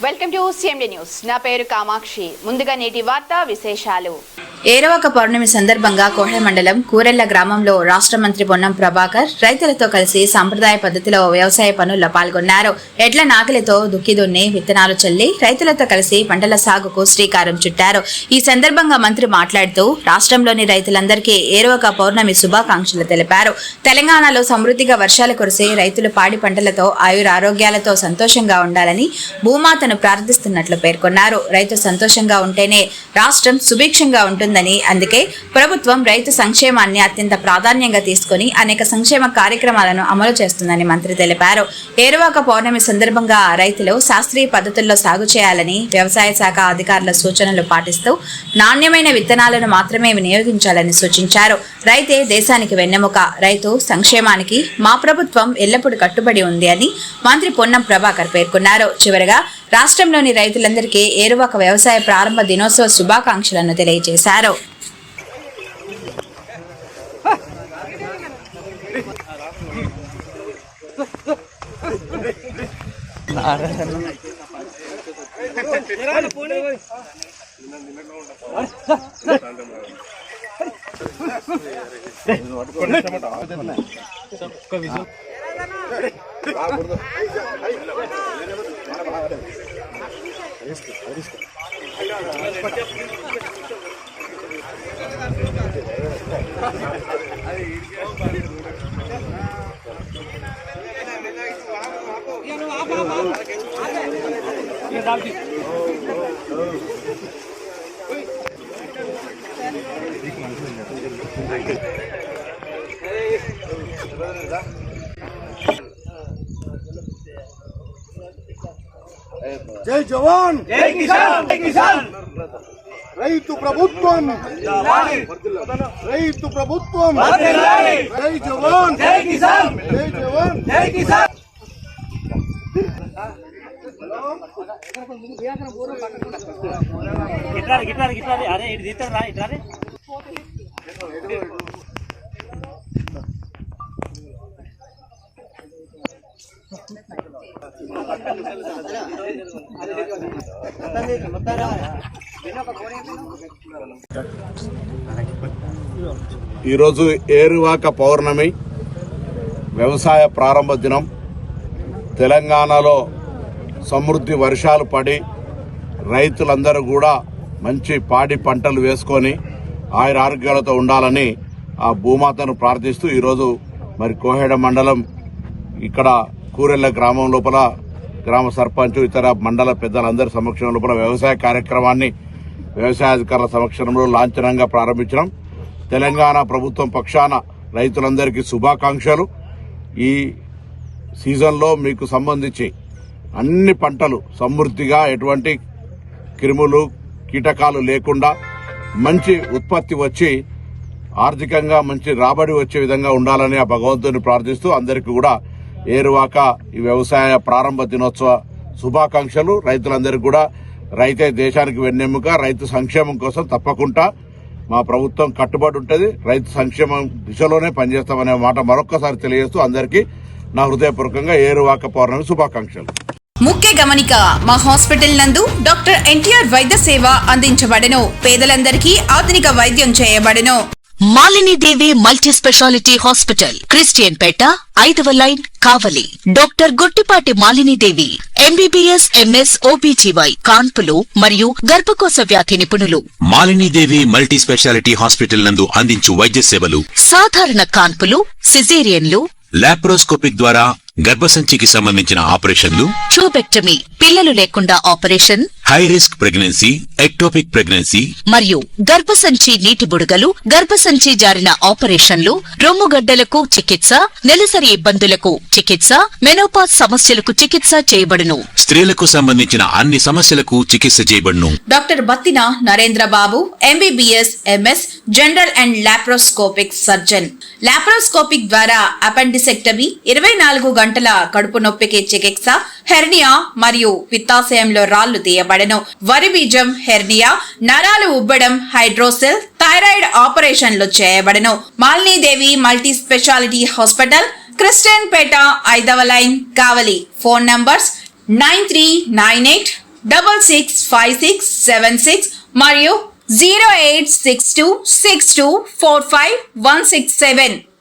Welcome to CMD news. నా పేరు కామాక్షి. ముందుగా నేటి వార్తా విశేషాలు. ఏరవక పౌర్ణమి సందర్భంగా కోహె మండలం కూరెళ్ల గ్రామంలో రాష్ట్ర మంత్రి పొన్నం ప్రభాకర్ రైతులతో కలిసి సంప్రదాయ పద్ధతిలో వ్యవసాయ పనుల్లో పాల్గొన్నారు. ఎడ్ల నాగలితో దుక్కి దున్ని విత్తనాలు చల్లి రైతులతో కలిసి పంటల సాగుకు శ్రీకారం చుట్టారు. ఈ సందర్భంగా మంత్రి మాట్లాడుతూ రాష్ట్రంలోని రైతులందరికీ ఏరవక పౌర్ణమి శుభాకాంక్షలు తెలిపారు. తెలంగాణలో సమృద్ధిగా వర్షాలు కురిసి రైతులు పాడి పంటలతో ఆయురారోగ్యాలతో సంతోషంగా ఉండాలని భూమాతను ప్రార్థిస్తున్నట్లు పేర్కొన్నారు. రైతు సంతోషంగా ఉంటేనే రాష్ట్రం సుభిక్షంగా ఉంటుందని, అందుకే ప్రభుత్వం రైతు సంక్షేమాన్ని అత్యంత ప్రాధాన్యంగా తీసుకుని అనేక సంక్షేమ కార్యక్రమాలను అమలు చేస్తుందని మంత్రి తెలిపారు. ఏరువాక పౌర్ణమి సందర్భంగా రైతులు శాస్త్రీయ పద్ధతుల్లో సాగు చేయాలని, వ్యవసాయ శాఖ అధికారుల సూచనలు పాటిస్తూ నాణ్యమైన విత్తనాలను మాత్రమే వినియోగించాలని సూచించారు. రైతే దేశానికి వెన్నెముక, రైతు సంక్షేమానికి మా ప్రభుత్వం ఎల్లప్పుడూ కట్టుబడి ఉంది అని మంత్రి పొన్నం ప్రభాకర్ పేర్కొన్నారు. చివరగా రాష్ట్రంలోని రైతులందరికీ ఏరువాక వ్యవసాయ ప్రారంభ దినోత్సవ శుభాకాంక్షలను తెలియజేశారు. జై జవాన్ జై కిసాన్ జై కిసాన్ రైతు ప్రభుత్వం రైతు ప్రభుత్వం జై జవాన్ జై కిసాన్ జై జవాన్ జై కిసాన్ గిటార్ అరే ఇది తీస్తారా ఇట్లా ఈరోజు ఏరువాక పౌర్ణమి వ్యవసాయ ప్రారంభ దినం. తెలంగాణలో సమృద్ధి వర్షాలు పడి రైతులందరూ కూడా మంచి పాడి పంటలు వేసుకొని ఆయురారోగ్యాలతో ఉండాలని ఆ భూమాతను ప్రార్థిస్తూ ఈరోజు మరి కోహెడ మండలం ఇక్కడ కూరెళ్ల గ్రామం లోపల గ్రామ సర్పంచ్ ఇతర మండల పెద్దలందరి సమక్షం లోపల వ్యవసాయ కార్యక్రమాన్ని వ్యవసాయాధికారుల సమక్షంలో లాంఛనంగా ప్రారంభించడం. తెలంగాణ ప్రభుత్వం పక్షాన రైతులందరికీ శుభాకాంక్షలు. ఈ సీజన్లో మీకు సంబంధించి అన్ని పంటలు సమృద్ధిగా, ఎటువంటి క్రిములు కీటకాలు లేకుండా మంచి ఉత్పత్తి వచ్చి ఆర్థికంగా మంచి రాబడి వచ్చే విధంగా ఉండాలని ఆ భగవంతుని ప్రార్థిస్తూ అందరికీ కూడా ఏరువాక ఈ వ్యవసాయ ప్రారంభ దినోత్సవ శుభాకాంక్షలు. రైతులందరికీ కూడా రైతే దేశానికి వెన్నెముక, రైతు సంక్షేమం కోసం తప్పకుండా మా ప్రభుత్వం కట్టుబడి ఉంటుంది. రైతు సంక్షేమం దిశలోనే పనిచేస్తామనే మాట మరొక్కసారి తెలియజేస్తూ అందరికీ నా హృదయపూర్వకంగా ఏరువాక పౌర్ణమి శుభాకాంక్షలు. ముఖ్య గమనిక, మా హాస్పిటల్ నందు డాక్టర్ ఎన్టీఆర్ వైద్య సేవ అందించబడెను. పేదలందరికీ ఆధునిక వైద్యం చేయబడెను. Malinidevi multi speciality hospital, Christian Peta, 5వ line, Kavali. Doctor Guttipati Malinidevi MBBS MS OBGY కాన్పులు మరియు గర్భకోశ వ్యాధి నిపుణులు. మాలినీదేవి మల్టీ స్పెషాలిటీ హాస్పిటల్ నందు అందించు వైద్య సేవలు: సాధారణ కాన్పులు, సిజేరియన్లు, లాప్రోస్కోపిక్ ద్వారా గర్భసంచికి సంబంధించిన ఆపరేషన్లు, ట్యూబెక్టమీ పిల్లలు లేకుండా operation, high risk pregnancy, ectopic pregnancy మరియు గర్భసంచి నీటి బుడగలు, గర్భసంచి జారిన ఆపరేషన్లు, రొమ్ముగడ్డలకు చికిత్స, నెలసరి ఇబ్బందులకు చికిత్స, మెనోపాజ్ సమస్యలకు చికిత్స చేయబడును. స్త్రీలకు సంబంధించిన అన్ని సమస్యలకు చికిత్స చేయబడును. Doctor Battina Narendra Babu MBBS MS general and laparoscopic surgeon. Laparoscopic ద్వారా అపెండిసెక్టమీ, 24 గంటల కడుపు నొప్పికి చికిత్స, హెర్నియా మరియు పిత్తాశయంలో రాళ్లు తీయబడెను. వరి బీజం, హెర్నియా, నరాలు ఉబ్బడం, హైడ్రోసెల్, థైరాయిడ్ ఆపరేషన్లు చేయబడెను. Malinidevi multi speciality hospital, Christian Peta, 5వ లైన్, కావలి. ఫోన్ నంబర్స్ 9398 665676 మరియు 08626245167.